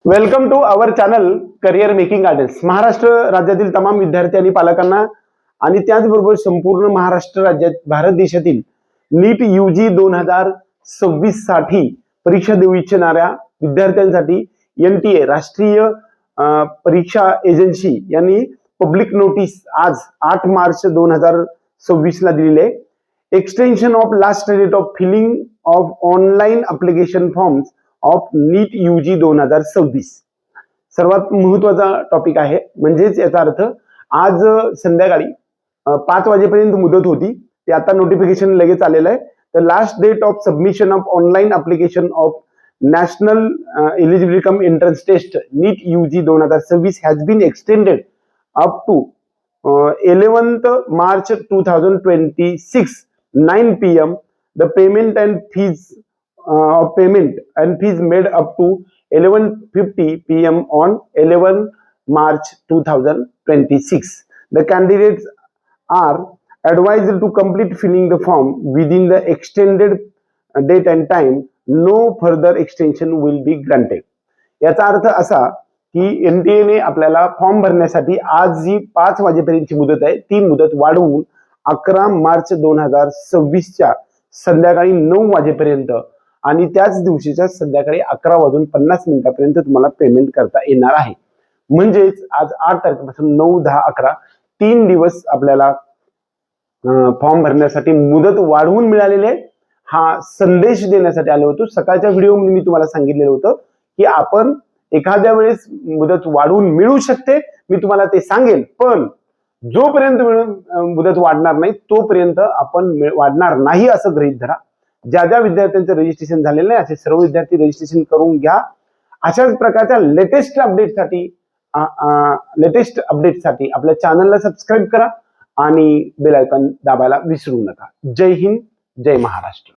Welcome to our channel career making gardens. Maharashtra राज्यातील तमाम विद्यार्थी आणि पालकांना आणि त्याचबरोबर संपूर्ण महाराष्ट्र राज्यात भारत देशातील नीट यूजी 2026 साठी परीक्षा देऊ इच्छिणाऱ्या विद्यार्थ्यांसाठी NTA राष्ट्रीय परीक्षा एजन्सी यांनी पब्लिक नोटीस आज 8 मार्च 2026 ला दिलेली आहे। Extension of last date of filling of online application forms of NEET UG 2026 सर्वात महत्त्वाचा टॉपिक आहे। म्हणजेच याचा अर्थ आज संध्याकाळी 5 वाजेपर्यंत मुदत होती, ते आता नोटिफिकेशन लगेच आलेलं आहे। The last date of submission of online application of national eligibility cum entrance test NEET UG 2026 has been extended up to 11th March 2026 9 PM. The payment and fees made up to 11:50 PM on 11 March 2026. The candidates are advised to complete filling the form within the extended date and time. No further extension will be granted. याचा अर्थ असा की NTA ने आपल्याला form भरण्यासाठी आज जी 5 वाजेपर्यंतची मुदत आहे ती मुदत वाढवून 11 मार्च 2026 च्या संध्याकाळी 9 वाजेपर्यंत आणि त्याच दिवशीच्या संध्याकाळी 11:50 तुम्हाला पेमेंट करता येणार आहे। म्हणजेच आज 8 तारखेपासून 9, 10, 11 3 दिवस आपल्याला फॉर्म भरण्यासाठी मुदत वाढवून मिळालेली आहे। हा संदेश देण्यासाठी आलो होतो। सकाळच्या व्हिडिओमध्ये मी तुम्हाला सांगितलेलं होतं की आपण एखाद्या वेळेस मुदत वाढवून मिळू शकते, मी तुम्हाला ते सांगेल, पण जोपर्यंत मुदत वाढणार नाही तोपर्यंत आपण वाढणार नाही असं गृहीत धरा। ज्या ज्या विद्यार्थ्यांचं रजिस्ट्रेशन झालेलं नाही असे सर्व विद्यार्थी रजिस्ट्रेशन करून घ्या। अशाच प्रकारच्या लेटेस्ट अपडेटसाठी आपल्या चॅनलला सबस्क्राईब करा आणि बेल आयकॉन दाबायला विसरू नका। जय हिंद, जय महाराष्ट्र।